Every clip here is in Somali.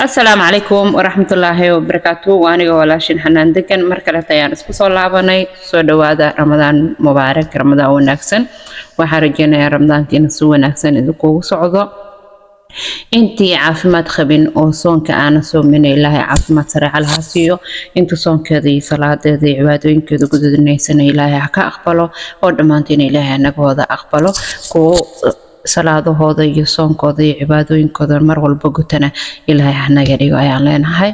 السلام عليكم ورحمة الله وبركاته وأنا ولاشين حنان دكان مركلة تيان اسكو صلابني سو دوادا رمضان مبارك رمضان ونكسن وحرجنا يا رمضان كنا سو نكسن إذكو صعدا intii caafimaad qabin oo soonka aan soo min ilaahay caafimaad sare halhaasiyo inta soonkeeda iyo salaadeeda iyo cibaadooyinkeeda gudadnaysan ilaahay ka aqbalo oo dhamaantiin ilaahay naga wada aqbalo ko salaadahooda iyo soonkooda iyo cibaadooyinkooda mar walba gutana ilaahay naga dhigo ayaan leenahay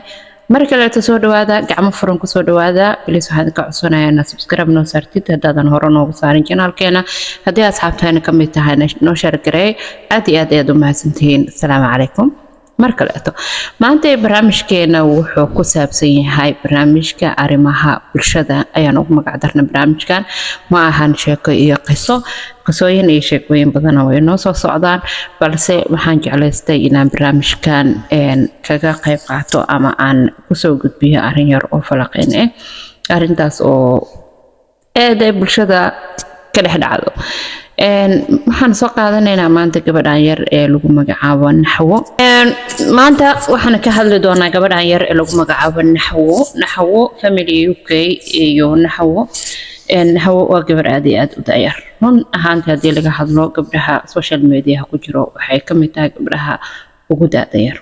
marka la soo dhawaada gacmo furan ku soo dhawaada bilis waxaan ka codsanayaa inaad subscribe noo saartid hadaadan hore noogu saarin channelkeena haddii asxaabtaana ka mid tahay noo share garee aad iyo aad u mahadsantihiin assalaamu calaykum marka la maanta barnaamijkeena wuxuu ku saabsan yahay barnaamijka arrimaha bulshada ayaan ugu magac darnay barnaamijkan ma ahan sheeko iyo qisooyin iyo sheekooyin badan oo inoo soo socdaan balse waxaan jeclaystay inaan barnaamijkan kaga qayb qaato ama aan kusoo gudbiyo arrin yar oo falaqeyn ah arrintaas oo ay bulshada ka dhex dhacdo waxaan soo qaadanaynaa maanta gabadhan yar ee lagu magacaabo Naxwo maanta waxaan ka hadli doonaa gabadhan yar ee lagu magacaabo Naxwo family UK iyo Naxwo waa gabar aad iyo aad u dayar run ahaantii haddii laga hadlo gabdhaha social media ku jiro waxay ka mid tahay gabdhaha ugu dayar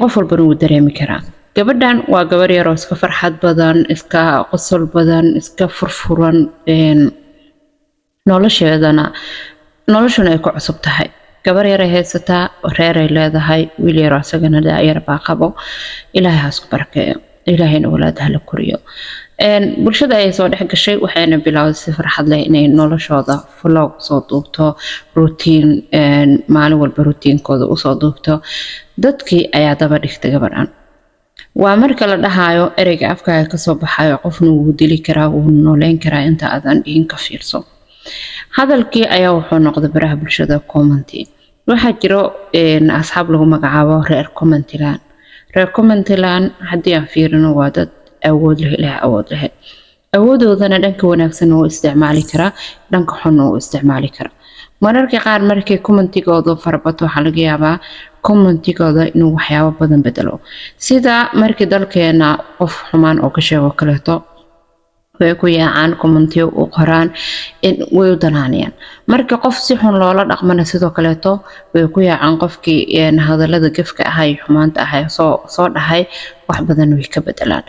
qof walba wuu dareemi karaa gabadhan waa gabar yar oo iska farxad badan iska qosol badan iska furfuran noloshuna ay ku cusub tahay gabar yar ay haysataa reer ay leedahay wiil yar asagana yar baa qabo ilaahay ha isku barakeeyo ilaahayna walaadaha la koriyo bulshada ay soo dhex gashay waxayna bilowday si farxad leh inay noloshooda vlog soo duubto routine maalin walba routinkooda u soo duubto dadkii ayaa daba dhigtay gabadhan waa marka la dhahayo ereyga afkaaga ka soo baxayo qofna wuu dili karaa wuu nooleyn karaa inta aadan dhihin ka fiirso hadalkii ayaa wuxuu noqday baraha bulshada commenti waxa jiro asxaab lagu magacaabo reer commentiland haddii aan fiirino waa dad awood leh awoodoodana dhanka wanaagsan oo isticmaali kara dhanka xun oo isticmaali kara mararka qaar markay commentigooda farabato waxa laga yaabaa commentigooda inuu waxyaabo badan bedelo sida markii dalkeena qof xumaan oo ka sheego kaleeto way ku yaacaan commentiyo u qoraan way u danaanayaan marka qof si xun loola dhaqmana sidoo kaleeto way ku yaacaan qofkii hadallada gafka ahay xumaanta ahay soo dhahay wax badan way ka bedelaan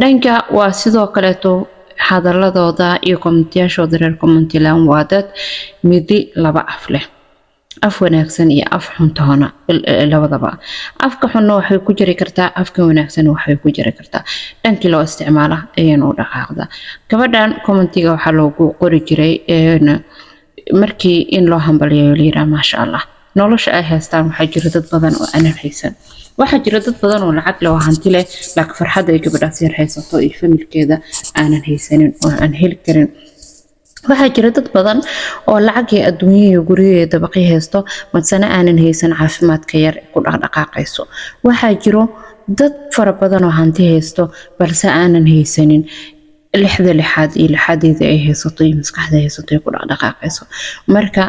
dhanka waa sidoo kaleeto hadalladooda iyo commentiyashooda reer commentiland waa dad midi laba af leh af wanaagsan iyo af xuntoona labadaba afka xunna waxay ku jiri kartaa afka wanaagsan waxay ku jiri kartaa dhankii loo isticmaala ayaan u dhaqaaqda gabadhan commentiga waxa loogu qori jiray markii in loo hambaliyo liira maasha Allah nolosha ay haystaan waxa jira dad badan oo aan haysan waxa jira dad badan oo lacag leh oo hanti leh laakiin farxad ay gabadhaas yar haysato iyo familkeeda aanan haysanin oo aan heli karin waxa jira dad badan oo lacag iyo adduunyo guriga dabaqi haysto madsana aanan haysan caafimaadka yar ku dhaqaaqayso waxa jiro dad fara badan oo hanti haysto balse aanan haysanin lixadeeda ay haysato iyo maskaxda haysato ku dhaqaaqayso marka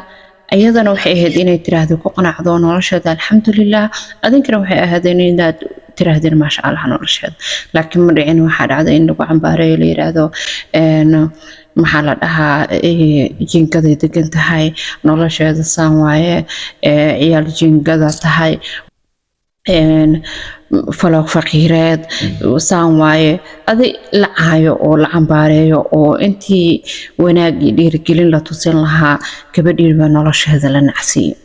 ayadana waxay ahayd inay tiraahdo ku qanacdo nolosheeda alxamdulillah adinkana waxay ahaadeen inaad tirahdeen maasha Allah nolosheeda laakiin ma dhicin waxa dhacday in lagu cambaareeyo la yiraahdo maxaa la dhahaa jingaday degan tahay nolosheeda saan waaye ciyaal jingada tahay faloog faqiireed saan waaye adi la caayo oo la cambaareeyo oo intii wanaag iyo dhiirigelin la tusin lahaa gabadhiiba nolosheeda la nacsiiyo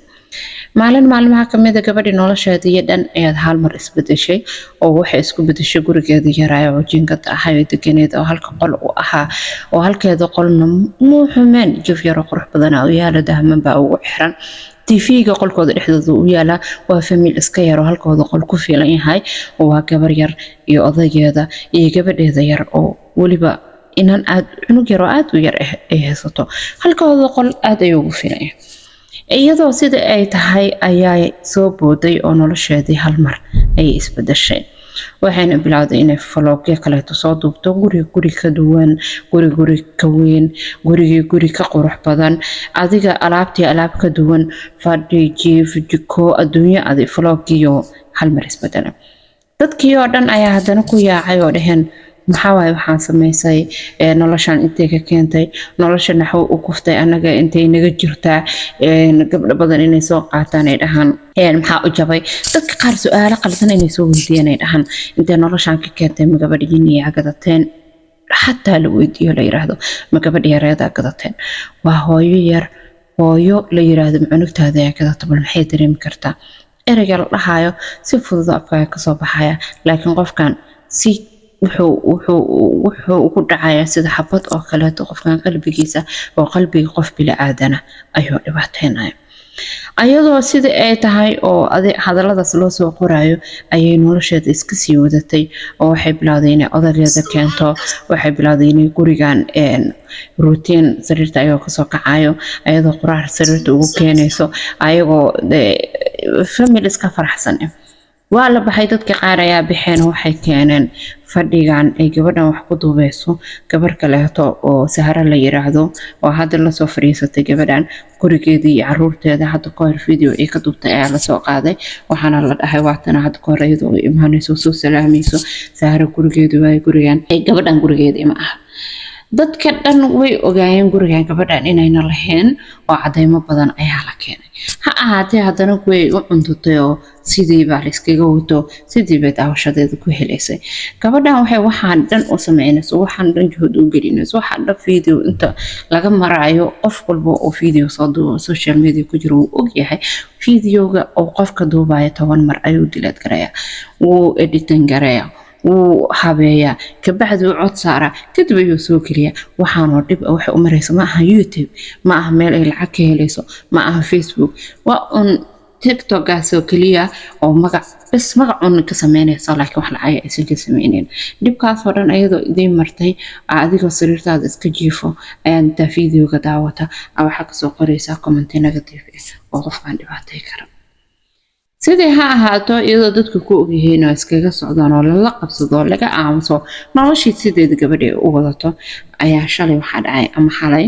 maalmaha kamid ah gabadhii nolosheeda iyo dhan ayaad hal mar isbedeshay oo waxay isku bedeshay gurigeeda yaraayo oo jingada ahay deganeed oo halka qol u ahaa oo halkeeda qolna muu xumeen jif yar oo qurux badan oo yaala dahman baa ugu xiran TV-ga qolkooda dhexdooda u yaala waa family iska yar oo halkooda qol ku fiilan yahay oo waa gabar yar iyo odageeda iyo gabadheeda yar oo waliba inaan aad cunug yar oo aad u yar ay haysato halkooda qol aad ay ugu fiilan yahay iyadoo sida ay tahay ayaa soo booday oo nolosheedii hal mar ay isbedeshay waxayna bilowday inay vlogyo kaleeto soo duubto guri ka duwan, guri ka weyn, guri ka qurux badan, adiga alaabtii alaab ka duwan, fadhi, jiif, jiko, adduunyo adi vlogyo hal mar isbedela. dadkii oo dhan ayaa haddana ku yaacay oo dhaheen maxaa waaye waxaan samaysay noloshan intay ka keentay, nolosha naxwo u kuftay anaga intay naga jirtaa, gabdho badan inay soo qaataan ay dhahaan maxaa u jabay. dadka qaar su'aalo qaldan inay soo weydiiyeen ay dhahaan intay noloshan ka keentay ma gabadhiin iyo gadateen, xataa la weydiiyo la yiraahdo ma gabadh yareeda gadateen. waa hooyo yar, hooyo la yiraahdo cunugtaada ay gadato, bal maxay dareemi kartaa? erayga la dhahayo si fudud afkaaga kasoo baxaya, laakiin qofkan si wuxuu ugu dhacaya sida xabad oo kaleeto qofkan qalbigiisa oo qalbiga qof bila aadana ayuu dhibaateynaya. ayadoo sida ay tahay oo hadalladaas loo soo qorayo ayay nolosheeda iska sii wadatay oo waxay bilowday inay odageeda keento, waxay bilowday inay gurigan routine sariirta ayagoo kasoo kacayo, ayadoo quraar sariirta ugu keenayso, ayagoo family iska faraxsan. waa la baxay, dadka qaar ayaa baxeen waxay keeneen fadhigan ay gabadhan wax ku duubeyso, gabar kaleeto oo Sahara la yiraahdo oo hadda la soo fariisatay gabadhan gurigeedii iyo caruurteeda. hadda ka hor video ay ka duubtay ayaa la soo qaaday, waxaana la dhahay waatana hadda ka hor iyadoo imaanayso soo salaamayso Sahara gurigeedu waa gurigan ay gabadhan gurigeedii ma aha. dadka dhan way ogaayeen gurigan gabadhan inayna lahayn oo cadeymo badan ayaa la keenay. ha ahaatee haddana way u cuntutay oo sidii baa la iskaga wato, sidii bay daawashadeeda ku helaysay. gabadhan waxaan dhan u sameynayso, waxaan dhan juhud u gelinayso, waxaan dhan video inta laga marayo qof walba oo video soo duubo social media ku jiro uu ogyahay videoga oo qofka duubaya 10 mar ayuu dilaad garaya, wuu editing garaya, wuu habeeyaa, kabacdi uu cod saara, kadib ayuu soo geliya. waxaanoo dhib waxay u maraysa ma aha YouTube, ma aha meel ay lacag ka helayso, ma aha Facebook, waa un TikTok-gaasoo keliya oo magac un ka sameynaysa, laakiin wax lacag aysan ka sameynin. dhibkaasoo dhan ayadoo idiin martay adigoo sariirtaada iska jiifo ayaa intaa videoga daawata waxaa kasoo qoraysaa comment negative oo qofkaan dhibaatay kara. sidii ha ahaato iyadoo dadku ku ogyihiin oo iskaga socdaan oo lala qabsado laga aamuso noloshii sideeda gabadhii u wadato, ayaa shalay waxaa dhacay ama xalay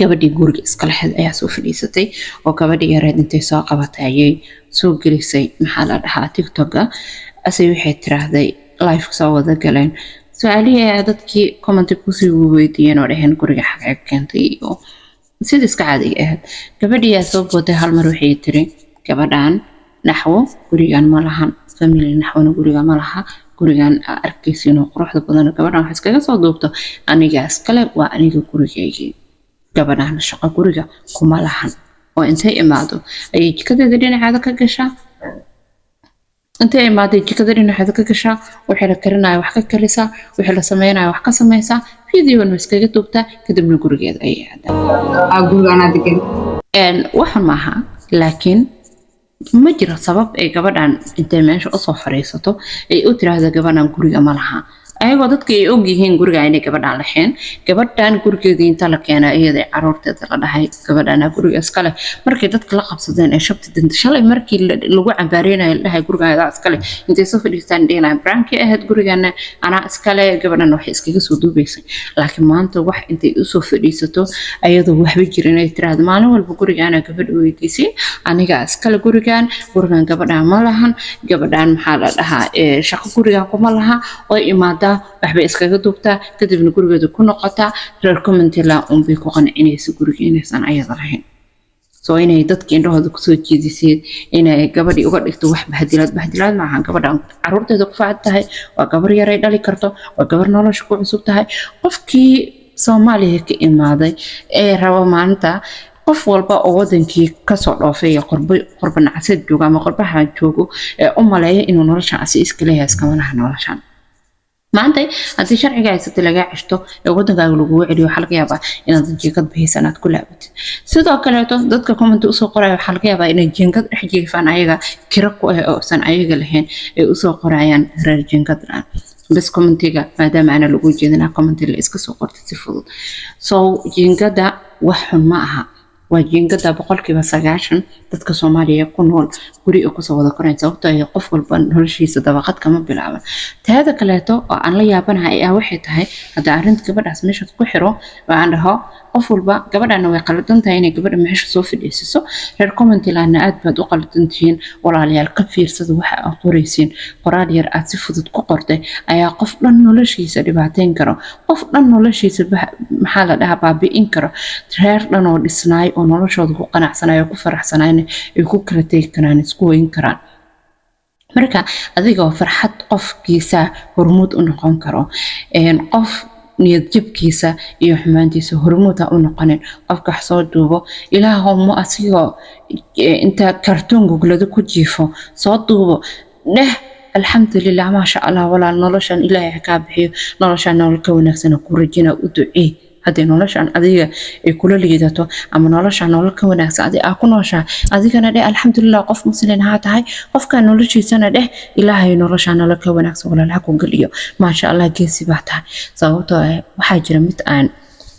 gabadhii guriga iska lahayd ayaa soo fadhiisatay oo gabadhii yareed intay soo qabatay ayay soo gelisay maxaa la dhahaa TikTok-ga. asay waxay tiraahday live soo wada galeen, su'aalihii ayaa dadkii comment kusii weydiiyeen oo dhaheen guriga xagee keentay iyo sida iska caadiga ahayd. gabadhii ayaa soo booday hal mar waxay tiri gabadhan naxwo gurigan ma lahan, family naxwona guriga ma laha, gurigan arkaysiinoo quruxda badan gabadhan wax iskaga soo duubto aniga iskale, waa aniga gurigeygii. gabadhan shaqo guriga kuma lahan oo intay imaado ayay jikadeeda dhinaceeda ka gashaa, intay imaaday jikada dhinaceeda ka gashaa, wixii la karinayo wax ka karisaa, wixii la sameynayo wax ka sameysaa, videona iskaga duubtaa, kadibna gurigeeda ayay aadaa. gurigan aad degan waxan maaha, laakiin ma jiro sabab ay gabadhan intay meesha usoo fariisato ay u tiraahdo gabadhan guriga ma laha, ayagoo dadka ay og yihiin guriga inay gabadhan lahayn. gabadhan gurigeedii inta la keenay iyada caruurteeda la dhahay gabadhan guriga iskale. markay dadka la qabsadeen ee shabti dinta shalay markii lagu cambaareynayo la dhahay guriga iskale, intay soo fadhiistaan dhinaca branki ahayd gurigana anaa iskale, gabadhan waxay iskaga soo duubaysay. laakiin maanta wax intay u soo fadhiisato ayadoo waxba jirin ay tiraahdo maalin walba gurigana gabadh weydiisay aniga iskale gurigan gabadhan ma lahan, gabadhan maxaa la dhahaa shaqo gurigan kuma laha, oo imaada waxbay iskaga duubtaa, kadibna gurigeeda ku noqotaa. reer commentila unbay ku qancinaysa guriga inaysan ayada lahayn. soo inay dadka indhahooda kusoo jeediseen inay gabadhii uga dhigto wax bahdilaad maaha. gabadhan caruurteeda ku faacad tahay, waa gabar yaray dhali karto, waa gabar nolosha ku cusub tahay. qofkii Soomaaliya ka imaaday ee rabo maanta qof walba oo wadankii kasoo dhoofay qurba nacasad jooga ama qurbaha joogo ee u maleeya inuu noloshaasi iska leeyahay iskama laha noloshan. maanta haddii sharciga haysata laga ceshto ee wadankaaga lagu celiyo waxaa laga yaabaa inaad jiingad bixiysan aad ku laabatid. sidoo kaleeto dadka comment usoo qoraya waxaa laga yaabaa inay jiingad dhex jiifaan ayaga kira ku ah oo san ayaga lahayn ay usoo qorayaan reer jiingad la bas commentiga maadaama ana lagu jeedina comment la iska soo qortay si fudud. jiingada wax xun ma aha, وجينجدا بقولك بسجاشن dadka Soomaaliya ku nool guri oo kusoo wada koreen sababtoo ah qof walba noloshiisa dabaqad kama bilaabo taada kaleeto oo aan la yaabanahay ayaa waxay tahay hada arinta gabadhaas meesha ku xiro waan dhaho qof walba gabadhana way qaladan tahay inay gabadha meesha soo fadhiiso reer comment ilaana aad baad u qaladantiin walaalayaal ka fiirsada waxa aad qoraysiin qoraal yar aad si fudud ku qortay ayaa qof dhan noloshiisa dhibaateyn karo qof dhan noloshiisa maxaa la dhahaa baabi'in karo reer dhan oo dhisnaay oo noloshooda ku qanacsanayo ku faraxsanayn ay ku kala tagi karaan isku weyn karaan marka adiga farxad qofkiisa hormuud u noqon karo qof niyad jabkiisa iyo xumaantiisa hormuud u noqonin qofka soo duubo ilaahow ma asigo inta kartoon googlada ku jiifo soo duubo alxamdulillah ma sha Allah wala noloshan ilaahay ka bixiyo noloshan nolol ka wanaagsan ku rajina u ducee hadii noloshan adiga ay kula liidato ama noloshan nolol ka wanaagsan adiga ku nooshaa adigana alxamdulillah qof muslim ha tahay qofka noloshiisana ilaahay noloshan nolol ka wanaagsan wala ku galiyo ma sha Allah geesi baa tahay sababtoo ah waxa jira mid aan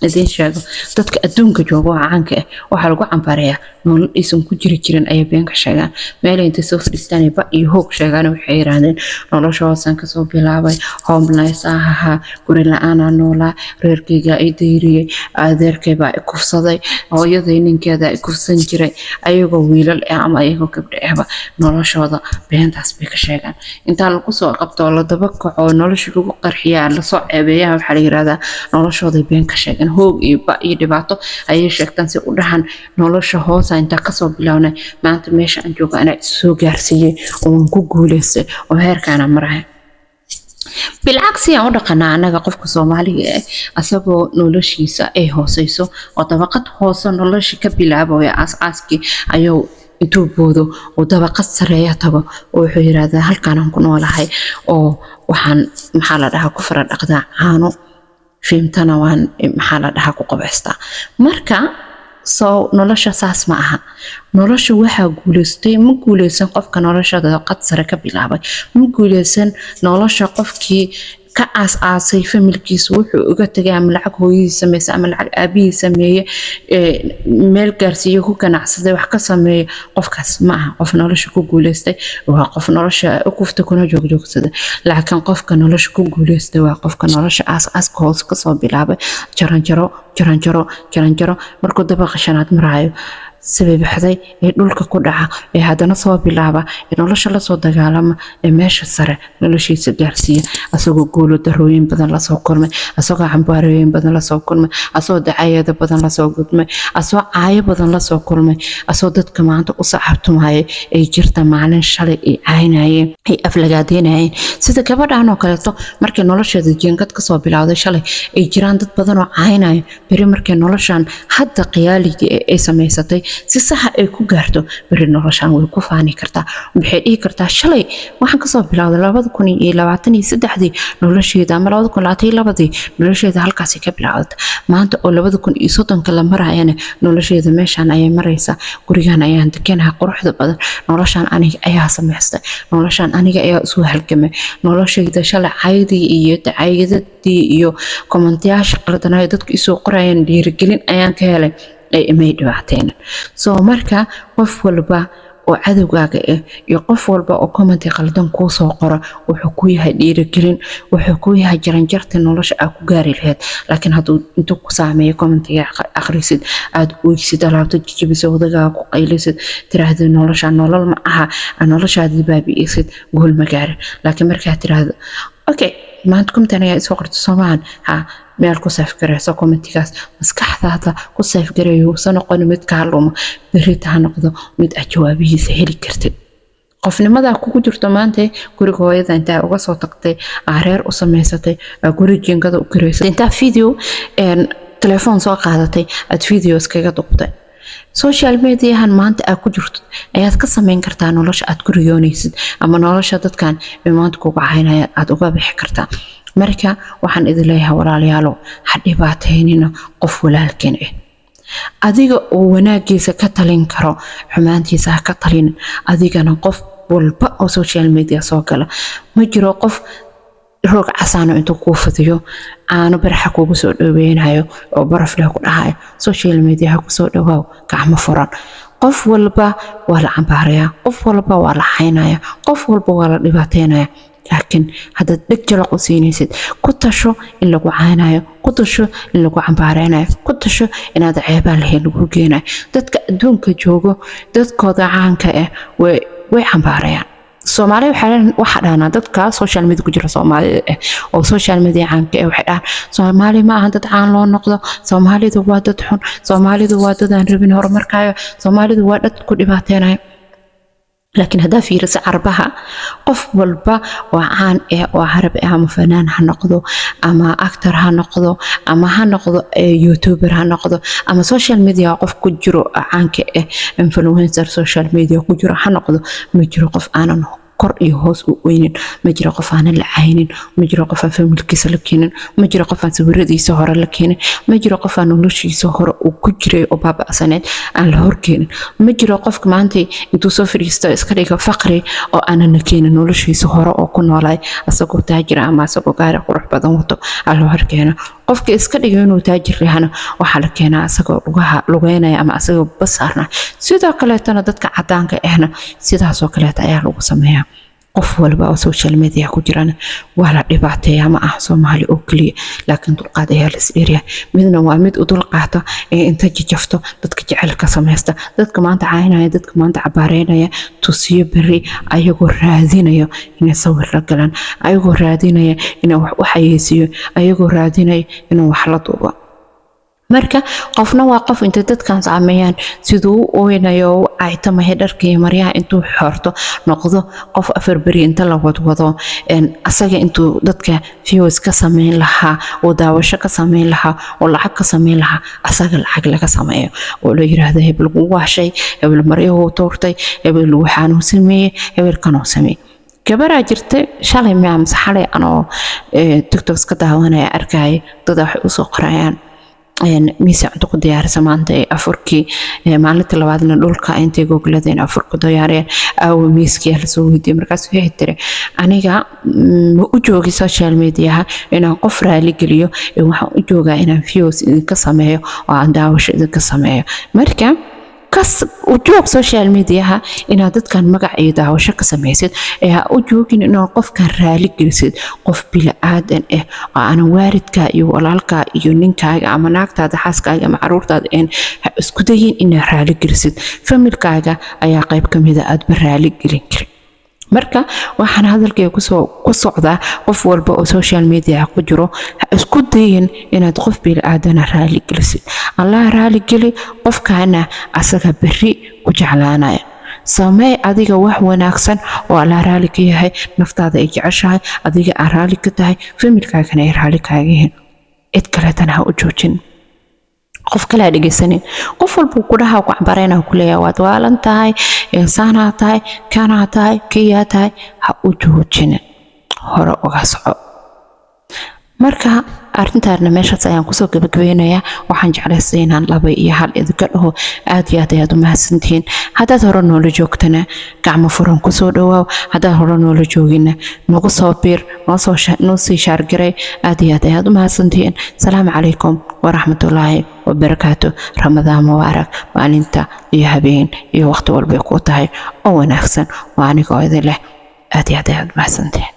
idin sheego dadka adduunka jooga caanka ah waxa lagu cambaarayaa nolol aysan ku jirin ay been ka sheegaan meel inta soo fadhiistaan ba iyo hoog sheegaan waxay yiraahdeen noloshoodan ka soo bilaabay homeless aha guri la'aan noola reerkayga ay deyriyay adeerkay baa kufsaday hooyaday ninkeeda ay kufsan jiray ayagoo wiilal ama ayagoo gabdho ahba noloshooda beentaas bay ka sheegaan inta lagu soo qabto la daba kaco nolosha lagu qarxiyaa la soo ceebeeyaa waxa la yiraahdaa noloshooda been ka sheegan hoog iyo dhibaato ay sheegtaan si u dhahan nolosha hoos inta ka soo bilawnay maanta meesha aan joogo ana soo gaarsiiyay oo ku guuleystay oo heerkana maray بالعكس يا ودقنا anaga qofka Soomaaliga ah asagoo noloshiisa ay hooseyso oo dabaqad hoose nolosha ka bilaabo ee aas-aaski ayuu intuu boodo oo dabaqad sareeya tago oo wuxuu yiraahdaa halkaan aan ku noolahay oo waxaan maxaa la dhahaa ku fara dhaqdaa caano fiimtana waan maxaa la dhahaa ku qabaystaa marka soo nolosha saas ma aha nolosha waxa guuleystay ma guuleysan qofka nolosha qad sare ka bilaabay ma guuleysan nolosha qofkii ka aas-aasay familkiisa wuxuu uga tagay ama lacag hooyadiisa sameeyay ama lacag aabihiisa sameeyay meel gaarsiiyo ku ganacsaday wax ka sameeyay qofkaas ma aha qof nolosha ku guuleystay waa qof nolosha u kufta kuna joogsada laakiin qofka nolosha ku guuleystay waa qofka nolosha aas-aaska hoos ka soo bilaabay jaranjaro markuu dabaqa shanaad maraayo sabab xaday ee dhulka ku dhaca ee hadana soo bilaaba ee nolosha la soo dagaalama ee meesha sare noloshiisa gaarsiiya asagoo goolo darooyin badan la soo kulmay asagoo cambaarooyin badan la soo kulmay asagoo dacayada badan la soo gudmay asagoo caayo badan la soo kulmay asagoo dadka maanta u saxabtumay ay jirta maalin shalay ay caynayeen ay aflagaadeynayeen sida gabadhan oo kale markay nolosheeda jeengad ka soo bilowday shalay ay jiraan dad badan oo caynay bari markay noloshan hadda qiyaaliga ay sameysatay si sax ay ku gaarto bari noloshan way ku faani kartaa waxay dhigi kartaa shalay waxaan ka soo bilowday 2023 nolosheeda ama 2022 nolosheeda halkaas ka bilowday maanta oo 2030 la marayana nolosheeda meeshan ay maraysa gurigan ayaan dekenahay quruxda badan noloshan aniga ayaa sameystay noloshan aniga ayaa soo halgamay nolosheeda shalay caydii iyo dacaydadii iyo kommentayaasha qaldanaay dadku isoo qorayeen dhiirigelin ayaan ka helay ay imay dhibaateen soo marka qof walba oo cadawgaaga ah iyo qof walba oo comment qaldan ku soo qora wuxuu ku yahay dhiirigelin wuxuu ku yahay jaranjarta nolosha aad ku gaari lahayd laakiin haduu intuu ku saameeyo comment-ga akhrisid aad ooysid alaabta jijibiso wadaga ku qaylisid tiraahdo nolosha nolol ma aha noloshaadii baabi'isid gool ma gaarin laakiin markaa tiraahdo okay maanta comment ayaa soo qorto Soomaan ha meel ku saaf gareyso commentigaas maskaxdaada ku saaf gareeyo soo noqon mid ka haluma berita ha noqdo mid jawaabihiisa heli kartid qofnimada kugu jirto maanta guriga hooyada inta uga soo tagtay reer u sameysatay guri jingada u gareysay inta video telefoon soo qaadatay ad videos kaga duubtay social media han maanta aad ku jirto ayaad ka sameyn kartaa nolosha aad ku riyoonaysid ama nolosha dadkan ee maanta kugu caynaya aad uga bixi kartaa marka waxaan idin leeyahay walaalayaalo ha dhibaateynina qof walaalkeen ah adiga oo wanaagiisa ka talin karo xumaantiisa ka talin adigana qof walba oo social media soo gala ma jiro qof roog casaano intuu kuu fidiyo aanu baraxa kugu soo dhaweynayo oo baraf leh ku dhahayo social media ku soo dhawaaw gacmo furan qof walba waa la cambaaraya qof walba waa la xaynaya qof walba waa la dhibaateynaya laakiin hadda dhig jalaq u siinaysid ku tasho in lagu caanayo ku tasho in lagu cambaareynayo ku tasho inaad ceebaa lahayn lagu geenayo dadka adduunka joogo dadkooda caanka ah way cambaarayaan Soomaali waxa dhaana dadka social media ku jira Soomaalida oo social media caanka ah waxa dhaana Soomaali ma aha dad caan loo noqdo Soomaalidu waa dad xun Soomaalidu waa dad aan rabin horumarkaayo Soomaalidu waa dad ku dhibaateynaya laakiin hadaa fiirisa carbaha qof walba waa caan oo carab ama fanaan ha noqdo ama actor ha noqdo ama ha noqdo youtuber ha noqdo ama social media qof ku jiro caanka influencer social media ku jiro ha noqdo ma jiro qof aanan kor iyo hoos u weynin ma jiro qof aan la caynin ma jiro qof aan familkiisa la keenin ma jiro qof aan sawiradiisa hore la keenin ma jiro qof aan noloshiisa hore uu ku jiray oo baaba'saneed aan la horkeenin ma jiro qofka maanta intuu soo fadhiisto iska dhiga faqri oo aan la keenin noloshiisa hore oo ku noolay asagoo taajir ama asagoo gaari qurux badan wato aan la horkeenin qofka iska dhiga inuu taajir yahay waxa la keenaa asagoo lugeynaya ama asagoo basaarna sidoo kale tan dadka cadaanka ahna sidaas oo kale ayaa lagu sameeyaa qof walba oo social media ku jirana waa la dhibaateeyaa ma aha Soomaali oo kaliya laakiin dulqaad ayaa la isdheeriyaa midna waa mid u dulqaato inta jajafto dadka jecelka sameeysta dadka maanta caynaya dadka maanta cabaareynaya tusiyo bari ayagoo raadinayo inay sawir la galaan ayagoo raadinaya inay wax u xayeysiyo ayagoo raadinaya inay wax la duubo marka qofna waa qof inta dadkan saameeyaan sidoo ooynayo ay tamahay dharkii maryaha intuu xorto noqdo qof afar bari inta la wadwado asaga intuu dadka views ka sameyn lahaa oo daawasho ka sameyn lahaa oo lacag ka sameyn lahaa asaga lacag laga sameeyo oo la yiraahdo hebel uu waashay hebel maryaha uu toortay hebel waxaan uu sameeyay hebel kan uu sameeyay gabar jirta shalay ma amsaxay anoo TikTok ka daawanaya arkay dad wax u soo qorayaan miisa cunto ku diyaarisa maanta afurkii maalinta labaadna dhulka intay googladeen afurku diyaareen aw miiskii la soo weydiiyay markaas waxay tiri aniga ma u joogi social media inaan qof raali geliyo waxaan u joogaa inaan views idinka sameeyo oo aan daawasho idinka sameeyo marka kas u joog social media inaad dadkan magac iyo daawasho ka sameeysid u joogin inaad qofkan raali gelisid qof bila aadan oo aan waaridka iyo walaalka iyo ninkaaga ama naagtaada xaaskaaga ama caruurtaada isku dayin inaad raali gelisid familkaaga ayaa qayb kamid ah aad raali gelin kari marka waxaan hadalkay ku socdaa qof walba oo social media ku jiro isku dayin inaad qof bil aadan raali gelisid Allah raali geli qofkaana asaga bari ku jeclaanaya samee adiga wax wanaagsan oo Allah raali ka yahay naftaada ay jeceshahay adiga raali ka tahay familkaagana ay raali kaaga yihiin cid kale tan ha u joojin qof kale dhageysanin qof walba ku dhaha ku cambareena ku leeyahay waad waalan tahay insaana tahay kana tahay kiya tahay ha u joojin hore uga soco marka arrintaana meeshaas ayaan ku soo gabagabeynayaa waxaan jeclaystay inaan laba iyo hal idinka dhaho aad iyo aad u mahadsantiin haddaad hore noola joogtana gacmo furan ku soo dhawaaw haddaad hore noola joogina nagu soo biir noo sii shaargaray aad iyo aad u mahadsantiin salaamu calaykum waraxmatullaahi wabarakaatu ramadaan mubaarak maalinta iyo habeen iyo waqti walba ku tahay oo wanaagsan waa anigoo idin leh aad iyo aad u mahadsantiin